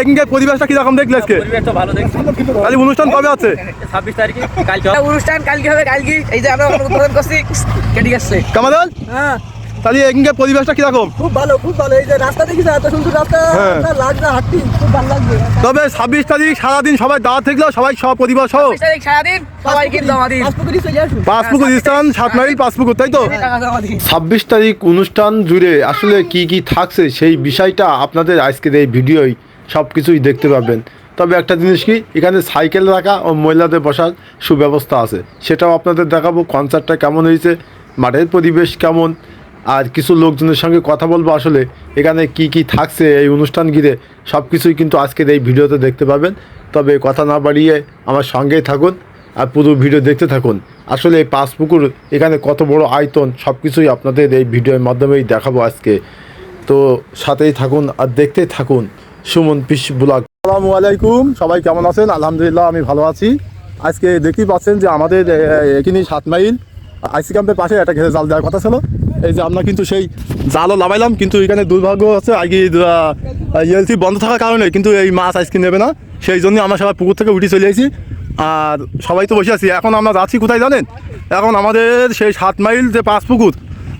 এখানকার পরিবেশটা কিরকম দেখলে আজকে? পরিবেশ তো ভালো দেখছি। কালকে অনুষ্ঠান কবে আছে? 26 তারিখে কালকে অনুষ্ঠান, কালকে হবে। কালকে এই যে আমরা উদ্বোধন করছি, কেটে গেছে কামাল। হ্যাঁ তাহলে এখানকার পরিবেশটা কিরকম? খুব ভালো, খুব ভালো। এই যে রাস্তা দেখিস, এত সুন্দর রাস্তা, লাগবে হাঁটতে, খুব ভালো লাগবে। তবে 26 তারিখ সারাদিন সবাই দাওয়াত থাকলো, সবাই সব পরিবার সহ 26 তারিখ সারাদিন সবাই কিন্তু আমাদের পাঁচপুকুরি চলে আসুন। পাঁচপুকুর স্থান 7 মাইল পাঁচপুকুর, তাই তো? টাকা জমা দিই। 26 তারিখ অনুষ্ঠান জুড়ে আসলে কি কি থাকছে সেই বিষয়টা আপনাদের আজকের এই ভিডিওয় সব কিছুই দেখতে পাবেন। তবে একটা জিনিস কি, এখানে সাইকেল রাখা ও মহিলাদের বসার সুব্যবস্থা আছে, সেটাও আপনাদের দেখাবো। কনসার্টটা কেমন হয়েছে, মাঠের পরিবেশ কেমন, আর কিছু লোকজনের সঙ্গে কথা বলবো আসলে এখানে কি কি থাকছে এই অনুষ্ঠান ঘিরে, সব কিছুই কিন্তু আজকের এই ভিডিওতে দেখতে পাবেন। তবে কথা না বাড়িয়ে আমার সঙ্গেই থাকুন আর পুরো ভিডিও দেখতে থাকুন। আসলে এই পাঁচপুকুর এখানে কত বড় আয়তন, সব কিছুই আপনাদের এই ভিডিওর মাধ্যমেই দেখাবো আজকে। তো সাথেই থাকুন আর দেখতেই থাকুন সুমন পিস ব্লগ। আসসালামু আলাইকুম, সবাই কেমন আছেন? আলহামদুলিল্লাহ আমি ভালো আছি। আজকে দেখতেই পাচ্ছেন যে আমাদের এখানে 7 মাইল আইসি ক্যাম্পের পাশে একটা ঘেরে জাল দেওয়ার কথা ছিল। এই যে আমরা কিন্তু সেই জালও লাগাইলাম, কিন্তু এখানে দুর্ভাগ্য হচ্ছে আগে ইএলসি বন্ধ থাকার কারণে কিন্তু এই মাছ আজকে নেবে না, সেই জন্য আমরা সবাই পুকুর থেকে উঠে চলে আসি। আর সবাই তো বসে আছি। এখন আমরা যাচ্ছি কোথায় জানেন? এখন আমাদের সেই 7 মাইল যে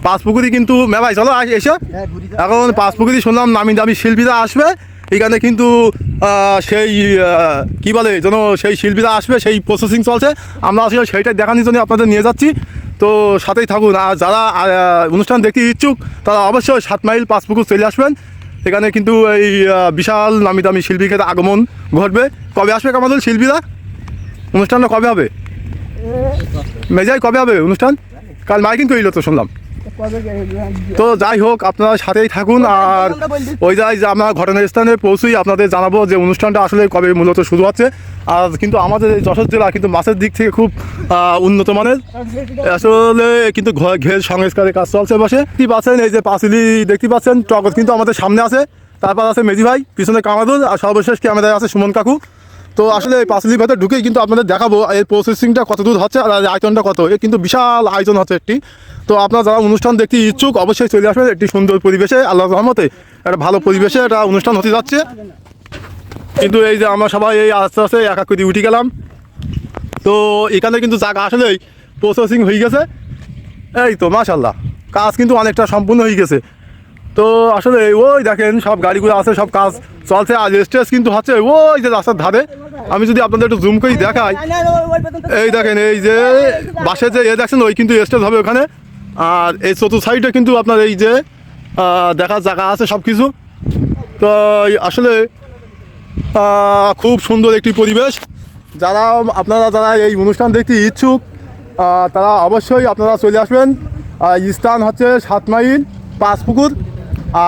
পাঁচপুকুরই কিন্তু মেলায় চলো এসে। এখন পাঁচপুকুরি শুনলাম নামি দামি শিল্পীরা আসবে এখানে, কিন্তু সেই কী বলে যেন সেই শিল্পীরা আসবে, সেই প্রসেসিং চলছে। আমরা আসলে সেইটাই দেখানোর জন্য আপনাদের নিয়ে যাচ্ছি। তো সাথেই থাকুন। আর যারা অনুষ্ঠান দেখতে ইচ্ছুক তারা অবশ্যই 7 মাইল পাঁচপুকুর চলে আসবেন। এখানে কিন্তু এই বিশাল নামি দামি শিল্পীদের আগমন ঘটবে। কবে আসবে আমাদের শিল্পীরা? অনুষ্ঠানটা কবে হবে মেজাই? কবে হবে অনুষ্ঠান? কাল মাইকিং করিল তো শুনলাম। তো যাই হোক, আপনারা সাথেই থাকুন। আর ওই যাই যে আমরা ঘটনাস্থানে পৌঁছেই আপনাদের জানাবো যে অনুষ্ঠানটা আসলে কবে মূলত শুরু হচ্ছে। আর কিন্তু আমাদের এই যশোর জেলা কিন্তু মাছের দিক থেকে খুব উন্নত মানের। আসলে কিন্তু ঘের সংস্কারের কাজ চলছে বসে। কি পাচ্ছেন এই যে পাঁচিলি দেখতে পাচ্ছেন, টগর কিন্তু আমাদের সামনে আছে, তারপর আছে মেজি ভাই, পিছনে কামাদুল, আর সর্বশেষ ক্যামেরায় আছে সুমন কাকু। তো আসলে এই পাঁচিলির ভেতর ঢুকেই কিন্তু আপনাদের দেখাবো এর প্রসেসিংটা কত দূর হচ্ছে আর আয়তনটা কত। এ কিন্তু বিশাল আয়োজন হচ্ছে একটি। তো আপনারা যারা অনুষ্ঠান দেখতে ইচ্ছুক অবশ্যই চলে আসবেন একটি সুন্দর পরিবেশে। আল্লাহর রহমতে একটা ভালো পরিবেশে একটা অনুষ্ঠান হতে যাচ্ছে। কিন্তু এই যে আমরা সবাই এই আস্তে আস্তে এক এক করে উঠে গেলাম। তো এখানে কিন্তু জায়গা আসলেই প্রসেসিং হয়ে গেছে। এই তো মাশাআল্লাহ, কাজ কিন্তু অনেকটা সম্পূর্ণ হয়ে গেছে। তো আসলে ওই দেখেন সব গাড়িগুলো আছে, সব কাজ চলছে। আর স্টেজ কিন্তু হচ্ছে ওই যে রাস্তার ধারে। আমি যদি আপনাদের একটু জুম করে দেখাই, এই দেখেন এই যে বাসে যে দেখছেন ওই কিন্তু স্টেজ হবে ওখানে। আর এই চতুর্থ সাইডে কিন্তু আপনার এই যে দেখার জায়গা আছে সব কিছু। তো আসলে খুব সুন্দর একটি পরিবেশ। আপনারা যারা এই অনুষ্ঠান দেখতে ইচ্ছুক তারা অবশ্যই আপনারা চলে আসবেন। স্থান হচ্ছে 7 মাইল পাঁচপুকুর।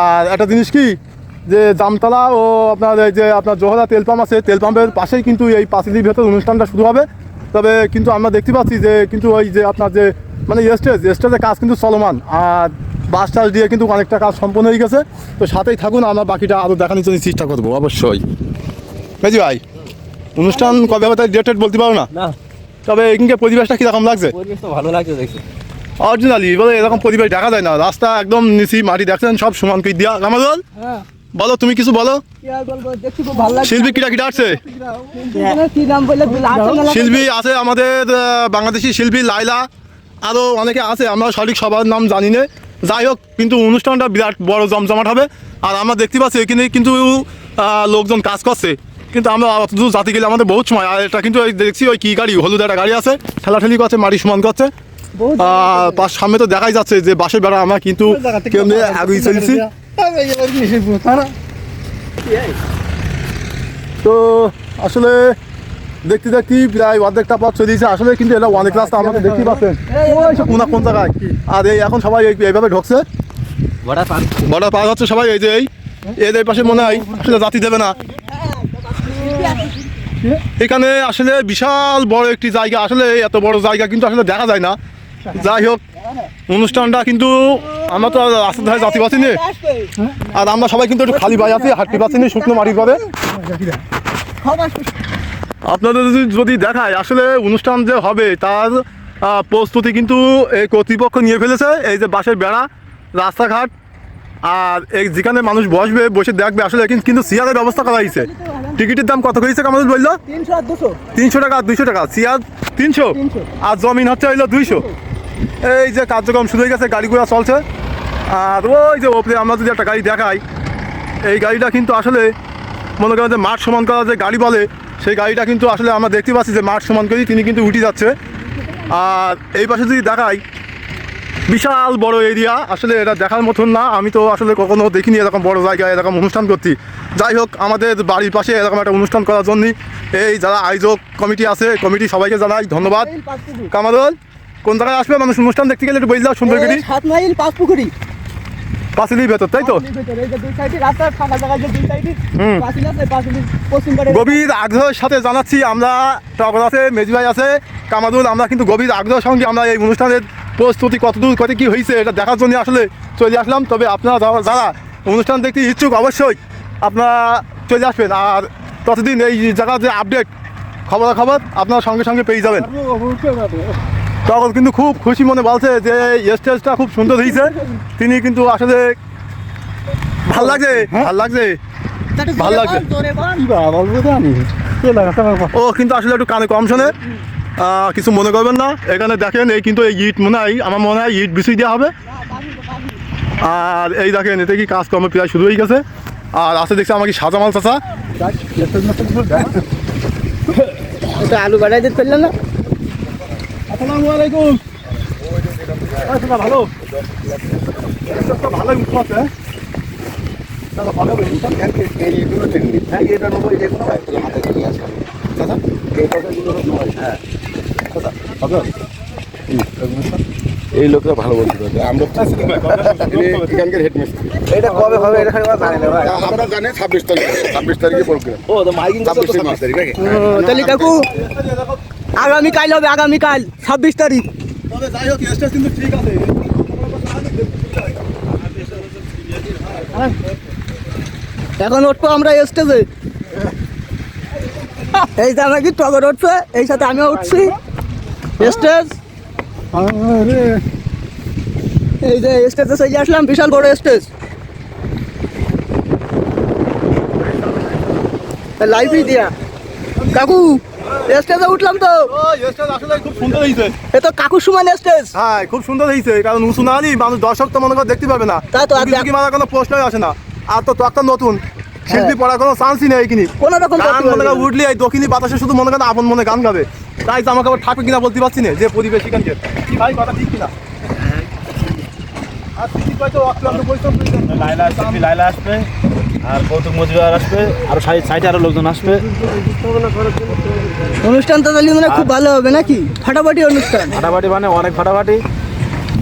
আর একটা জিনিস কি, যে জামতলা ও আপনার এই যে আপনার জোহরা তেল পাম্প আছে, তেল পাম্পের পাশেই কিন্তু এই পাঁচিলির ভেতর অনুষ্ঠানটা শুরু হবে। তবে কিন্তু আমরা দেখতে পাচ্ছি যে কিন্তু ওই যে আপনার যে মানে স্টেজের কাজ কিন্তু চলমান। আর বাস টাস দিয়ে কিন্তু অনেকটা কাজ সম্পন্ন হয়ে গেছে। তো সাথেই থাকুন, আমরা বাকিটা আরও দেখানোর জন্য চেষ্টা করবো অবশ্যই। মেজি ভাই, অনুষ্ঠান কবে হবে তাই ডেট বলতে পারো না? তবে এখানকার পরিবেশটা কীরকম লাগছে? পরিবেশ তো ভালো লাগছে দেখছি। অরিজিনালি বলে এরকম পরিবেশ দেখা যায় না। রাস্তা একদম নিচি, মাটি দেখছেন সব সমান করে দিয়া। কামাল বলো, তুমি কিছু বলো। শিল্পী কিটা আসছে? শিল্পী আছে আমাদের বাংলাদেশি শিল্পী লাইলা, আরও অনেকে আছে, আমরা সঠিক সবার নাম জানি না। যাই হোক, কিন্তু অনুষ্ঠানটা বিরাট বড় জমজমাট হবে। আর আমরা দেখতে পাচ্ছি এখানে কিন্তু লোকজন কাজ করছে, কিন্তু আমরা অতদূর জাতি গেলে আমাদের বহুত সময়। আর এটা কিন্তু দেখছি ওই কী গাড়ি, হলুদ একটা গাড়ি আছে, ঠেলাঠেলি করছে, মাটি সমান করছে। সামনে তো দেখাই যাচ্ছে যে বাসের বেড়া আমরা কিন্তু কেমনি আগে চলছি। তো আসলে দেখতে প্রায় অর্ধেকটা পথ চলেছে আসলে, কিন্তু এটা অনেক রাস্তা আমাকে দেখতে পাচ্ছেন কোন জায়গায়। আর এই এখন সবাই এইভাবে ঢুকছে, বর্ডার পার হচ্ছে সবাই। এই যে এদের পাশে মনে হয় আসলে জাতি দেবে না। এখানে আসলে বিশাল বড় একটি জায়গা, আসলে এত বড় জায়গা কিন্তু আসলে দেখা যায় না। যাই হোক, অনুষ্ঠানটা কিন্তু আমরা তো রাস্তার ধারে জাতি পাচ্ছি না। আর আমরা সবাই কিন্তু একটু খালি বাই আছি, হাঁটতে পাচ্ছি না শুকনো মাটির পরে। আপনাদের যদি দেখায় আসলে অনুষ্ঠান যে হবে তার প্রস্তুতি কিন্তু এই কর্তৃপক্ষ নিয়ে ফেলেছে। এই যে বাসের বেড়া, রাস্তাঘাট, আর এই যেখানে মানুষ বসবে বসে দেখবে আসলে কিন্তু চেয়ারের ব্যবস্থা করা হয়েছে। টিকিটের দাম কত হয়েছে কামাল বললো? 300 আর 200। 300 টাকা 200 টাকা, চেয়ার 300 আর জমিন হচ্ছে হইলো 200। এই যে কার্যক্রম শুরু হয়ে গেছে, গাড়ি ঘোড়া চলছে। আর ওই যে ওপরে আমরা যদি একটা গাড়ি দেখাই, এই গাড়িটা কিন্তু আসলে মনে করেন যে মাঠ সমান করা যে গাড়ি বলে, সেই গাড়িটা কিন্তু আসলে আমরা দেখতে পাচ্ছি যে মাঠ সমান করেই তিনি কিন্তু উঠে যাচ্ছে। আর এই পাশে যদি দেখাই, বিশাল বড় এরিয়া, আসলে এটা দেখার মতন না। আমি তো আসলে কখনো দেখিনি এরকম বড় জায়গায় এরকম অনুষ্ঠান করছি। যাই হোক, আমাদের বাড়ির পাশে এরকম একটা অনুষ্ঠান করার জন্য এই যারা আয়োজক কমিটি আছে, কমিটি সবাইকে জানাই ধন্যবাদ। কামারুল, কোন জায়গায় আসবে মানুষ অনুষ্ঠান দেখতে গেলে একটু বলে দাও সুন্দর করে। 7 মাইল পাঁচপুকুরি পাঁচিলির ভেতর, তাই তো? এই যে দুই সাইডে রাস্তা, ফাঁকা জায়গা, যে দুই সাইডে পাঁচিল আছে, পাঁচিলের পশ্চিম পাড়ে গভীর আগ্রহের সাথে জানাচ্ছি, আমরা টগর আছে, মেজি ভাই আছে, কামারুল, আমরা কিন্তু গভীর আগ্রহের সঙ্গে আমরা এই অনুষ্ঠানের প্রস্তুতি কতদূর কত কী হয়েছে এটা দেখার জন্য আসলে চলে আসলাম। তবে আপনারা যারা অনুষ্ঠান দেখতে ইচ্ছুক অবশ্যই আপনারা চলে আসবেন। আর ততদিন এই জায়গার যে আপডেট খবরাখবর আপনারা সঙ্গে সঙ্গে পেয়ে যাবেন। তখন কিন্তু খুব খুশি মনে বলছে যে স্টেজটা খুব সুন্দর হয়েছে। তিনি কিন্তু আসলে ভাল লাগছে, ভাল লাগছে, ভাল লাগছে। ও কিন্তু আসলে একটু কানে কম শোনে, কিছু মনে করবেন না। এখানে দেখেন, এই কিন্তু এই ইট মনে হয়, আমার মনে হয় ইট বিছিয়ে দেওয়া হবে। আর এই দেখেন, এতে কি কাজকর্ম প্রায় শুরু হয়ে গেছে। আর আছে দেখছি আমাকে সাজামাল চাচা, আলু বাড়াই দিতে পারলেন না। আসসালামু আলাইকুম। ভালো ভালোই উঠতে আছে। এই লোকরা ভালো বলতে পারবে। আমরা এখানকার হেডমিস্ত্রি। এটা কবে হবে এটা খালি জানি না ভাই। আমরা জানি 26 তারিখে প্রোগ্রাম। ও তো মাইকিং করতে 26 তারিখ নাকি? তাহলে কাকু আগামীকাল হবে, আগামীকাল 26 তারিখ। তবে যাই হোক, স্টেজ কিন্তু ঠিক আছে। এখন উঠবো আমরা স্টেজে। এই যে আমাকে টগর উঠছে, এই সাথে আমিও উঠছি স্টেজ। এই যে স্টেজে চলে আসলাম, বিশাল বড় স্টেজ, লাইভই দিয়া। কাকু স্টেজে উঠলাম তো। স্টেজ আসলে খুব সুন্দর হয়েছে। এ তো কাকুর সমান স্টেজ। হ্যাঁ, খুব সুন্দর হয়েছে, কারণ উঁচু না হলে মানুষ দর্শক তো মনে করে দেখতে পাবে না। তাই তো, আর কি মারার কোনো প্রশ্নই আসে না। আর তো একটা নতুন শিল্পী পড়ার কোনো চান্সই নেই এখানে। কোনো রকম গান মনে করে উঠলে এই দক্ষিণী বাতাসে শুধু মনে করেন আপন মনে গান গাবে। তাই তো আমাকে আবার থাকবে কিনা বলতে পারছি না, যে পরিবেশ এখানকার। কি ভাই, কথা ঠিক কিনা? আর সিটি হয়তো অক্লান্ত পরিশ্রম করে যান। লাইলা আসবে, আর কৌতুক মজুয়ার আসবে, আরো সাইডে আরো লোকজন আসবে। অনুষ্ঠানটা তাহলে মানে খুব ভালো হবে নাকি? ফাটাফাটি অনুষ্ঠান। ফাটাফাটি মানে অনেক ফাটাফাটি।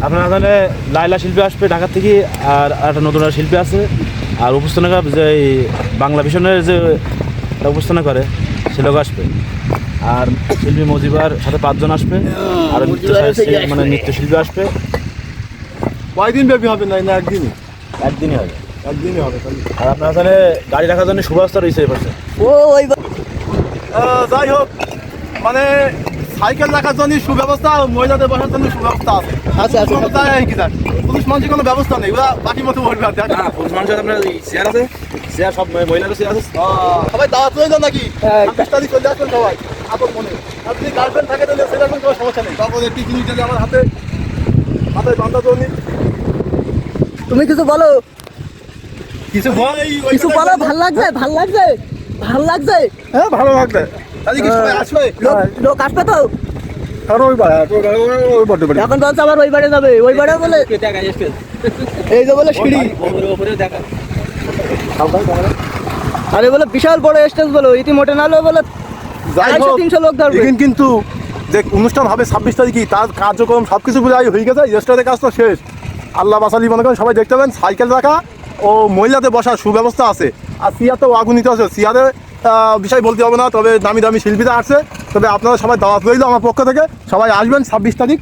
আপনার এখানে লাইলা শিল্পী আসবে ঢাকা থেকে, আর একটা নতুন একটা শিল্পী আছে। আর উপস্থাপনা যে বাংলা ভীষণের যে উপস্থাপনা করে সে লোক আসবে। আর শিল্পী মজিবার সাথে 5 জন আসবে। আর মানে নৃত্যশিল্পী আসবে। কয়দিন ব্যাপী হবে? না একদিনই? একদিনই হবে। একদিনই হবে। আর আপনার এখানে গাড়ি রাখার জন্য সুব্যবস্থা রয়েছে এই পাশে। ও ওই যাই হোক, মানে সাইকেল রাখার জন্য সুব্যবস্থা, মহিলাদের বসার জন্য সুব্যবস্থা আছে। আচ্ছা আচ্ছা। কি জান, পুরুষ মানুষের কোনো ব্যবস্থা নেই, ওরা বাকি মতো বলবে। আর দেখ, না, পুরুষ মানুষের আপনার চেয়ার আছে, চেয়ার সব মহিলাদের চেয়ার আছে। সবাই দাওয়াত রইল নাকি? 26 তারিখ চলে আসবেন সবাই আপন মনে। আর যদি গার্লফ্রেন্ড থাকে তাহলে সেটা কোনো সমস্যা নেই। তখন একটি জিনিস যদি আমার হাতে মাথায় বান্ধা জন্য তুমি কিছু বলো, কিছু বল। কিছু বলো। ভাল লাগছে, ভাল লাগছে, ভাল লাগছে। হ্যাঁ, ভালো লাগবে। তাহলে কি সবাই আসবে? লোক আসবে তো? আর ওই বড্ড এখন বলছে আবার ওই বাড়ি যাবে, ওই বাড়ি বলে এই যে বলে সিঁড়ি। আরে বলে বিশাল বড় স্টেজ, বলো ইতিমধ্যে নাহলে বলে 250-300 লোক ধরবে। কিন্তু যে অনুষ্ঠান হবে 26 তারিখে, তার কার্যক্রম সব কিছু প্রায় হয়ে গেছে। স্টেজের কাজ তো শেষ। আল্লাহ বাসালি মনে করেন সবাই দেখতে পাবেন। সাইকেল রাখা ও মহিলাদের বসার সুব্যবস্থা আছে। আর চেয়ার তো আগুনিত আছে, চেয়ারে বিষয় বলতে হবে না। তবে দামি দামি শিল্পীরা আসছে। তবে আপনারা সবাই দাওয়াত রইল আমার পক্ষ থেকে, সবাই আসবেন 26 তারিখ।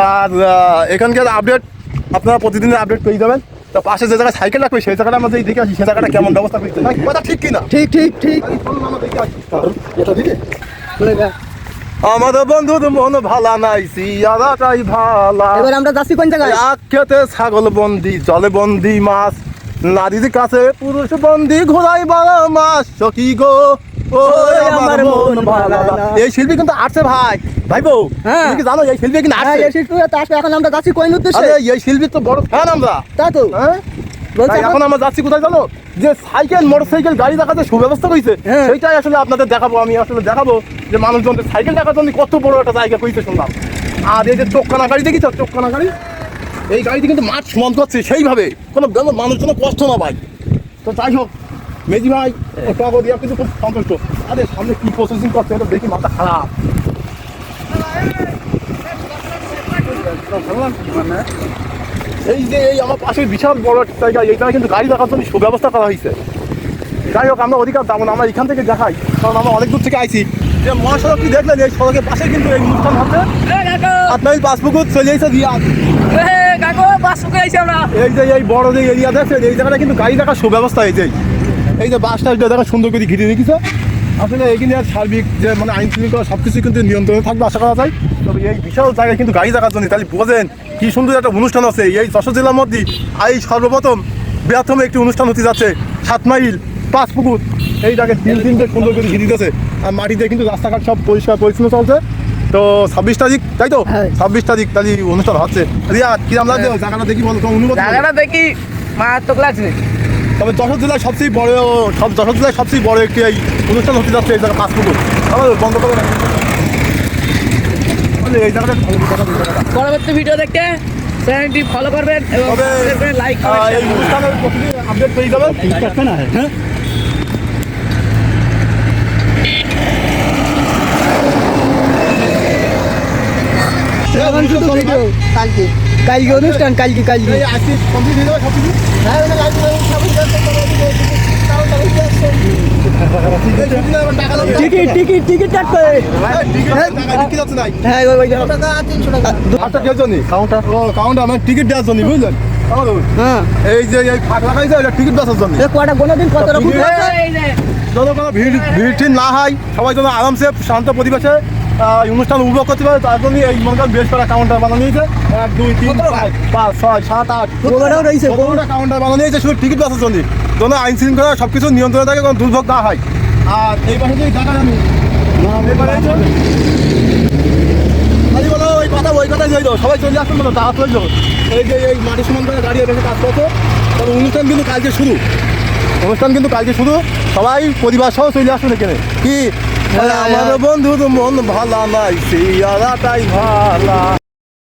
আর এখানকার আপডেট আপনারা প্রতিদিনের আপডেট পেয়ে যাবেন। তো পাশে যে জায়গায় সাইকেল রাখবে সেই জায়গাটা আমরা যদি দেখে আসি, সে জায়গাটা কেমন ব্যবস্থা করতে না, কথা ঠিক কিনা? ঠিক ঠিক ঠিক। এটা দিকে আমাদের বন্ধুর মন ভালা নাই, সিয়ারাটাই ভালা। এবার আমরা যাচ্ছি কোন জায়গায়? এক খেতে ছাগল বন্দি, জলে বন্দি মাছ, নারীর কাছে পুরুষ বন্দি ঘোড়াই বালা মাস সখী গো ও আমার মন ভালা না। এই শিল্পী কিন্তু আসছে ভাই ভাইবো হ্যাঁ। তুমি কি জানো এই শিল্পী কিন্তু হ্যাঁ আসছে? এই শিল্পী তো আসবে, এখন আমরা যাচ্ছি কোন উদ্দেশ্যে? আরে এই শিল্পীর তো বড় ফ্যান আমরা। তাই তো হ্যাঁ বলছি তাই এখন আমরা যাচ্ছি কোথায় জানো, যে সাইকেল মোটরসাইকেল গাড়ি দেখাতে সুব্যবস্থা করেছে হ্যাঁ। সেইটাই আসলে আপনাদের দেখাবো। আমি আসলে দেখাবো যে মানুষজনদের সাইকেল দেখার জন্য কত বড় একটা জায়গা করেছে শুনলাম। আর এই যে চোখখানা গাড়ি দেখিস, চোখখানা গাড়ি, এই গাড়িতে কিন্তু মাঠ সমান করছে সেইভাবে, কোনো মানুষজনের কষ্ট না ভাই। তো যাই হোক মেজি ভাই টাকা দিয়া কিন্তু খুব সন্তুষ্ট। আরে সামনে কি প্রসেসিং করছে এটা দেখি মাথা খারাপ। এই যে এই আমার পাশে বিশাল বড় একটা জায়গা, এইখানে কিন্তু গাড়ি দেখার জন্য সুব্যবস্থা করা হয়েছে। যাই হোক আমরা অধিকার যাবো না, আমরা এখান থেকে দেখাই, কারণ আমরা অনেক দূর থেকে আইছি। যে মহাসড়কটি দেখলেন এই সড়কের পাশে কিন্তু এই অনুষ্ঠান হচ্ছে। আপনার পাসপুকুর চলে এসে দিয়ে কাকু বাস শুকে আইছি আমরা। এই যে এই বড় যে এরিয়া দেখছেন এই জায়গাটা কিন্তু গাড়ি দেখার সুব্যবস্থা হয়েছে। এই যে বাসটা দেখা সুন্দর করে ঘিরে রেখেছে। আসলে এখানে আর সার্বিক যে মানে আইন শৃঙ্খলা সব কিছু কিন্তু নিয়ন্ত্রণে থাকবে আশা করা যায়। তবে এই বিশাল জায়গায় কিন্তু গাড়ি দেখার জন্য তাহলে বোঝেন কি সুন্দর একটা অনুষ্ঠান আছে এই যশোর জেলার মধ্যে। এই সর্বপ্রথম বৃহত্তম একটি অনুষ্ঠান হতে যাচ্ছে 7 মাইল পাঁচপুকুর এই জায়গায় তিনটে সুন্দর করে ঘিরে দিতেছে। আর মাটিতে কিন্তু রাস্তাঘাট সব পরিষ্কার পরিচ্ছন্ন চলছে। তো 26 তারিখ তাই তো, হ্যাঁ। 26 তারিখ তাহলে অনুষ্ঠান হচ্ছে। রিয়া কিরাম লাগছে জায়গাটা দেখি বলো, তোমার অনুভূতি বলো। জায়গাটা দেখি মারাত্মক লাগছে। তবে যশোর জেলায় সবচেয়ে বড় যশোর জেলায় সবচেয়ে বড় একটি এই অনুষ্ঠান হতে যাচ্ছে এই জায়গা পাঁচপুকুর। আমার বন্ধ করে না এই জায়গাটা পরবর্তী ভিডিও দেখতে চ্যানেলটি ফলো করবেন এবং তবে লাইক এই অনুষ্ঠানের প্রতিদিন আপডেট পেয়ে যাবেন। হ্যাঁ এখন শুধু ভিডিও কালকে কালকে অনুষ্ঠান কালকে কালকে এই আজকে কমপ্লিট হয়ে যাবে সব কিছু। টিকিট টিকিট টিকিট কাটবে। হ্যাঁ ওই 300 টাকা। আচ্ছা কেউ জানি কাউন্টার কাউন্টার আমার টিকিট দেওয়ার জন্য বুঝলেন। হ্যাঁ এই যে এই ফাঁক লাগাইছে এটা টিকিট বেচার জন্য। কটা কোনোদিন কত রকম এই যে যেন কোনো ভিড় টিড় না হয়, সবাই যেন আরামসে শান্ত পরিবেশে অনুষ্ঠান উপভোগ করতে পারে তার জন্য এই মনে করেন বেশ করা কাউন্টার বানানো হয়েছে। 1 2 3 4 5 6 7 8 ওরাও রয়েছে কতটা কাউন্টার বানানো হয়েছে শুধু টিকিট বেচার জন্য, যেন আইন শৃঙ্খলা সব কিছু নিয়ন্ত্রণে থাকে, কোনো দুর্ভোগ না হয়। আর এই পাশে যদি দেখা জানি বলো ওই কথা যাই দাও, সবাই চলে আসবেন বলো টাকা চলে যাবো। এই যে এই মাটি সমান করে দাঁড়িয়ে বেশি কাজ করছে। তবে অনুষ্ঠান কিন্তু কালকে শুরু, সবাই পরিবার সহ চলে আসবেন এখানে। কি আমার বন্ধুর মন ভালো নাই, সেই আলাটাই ভালা।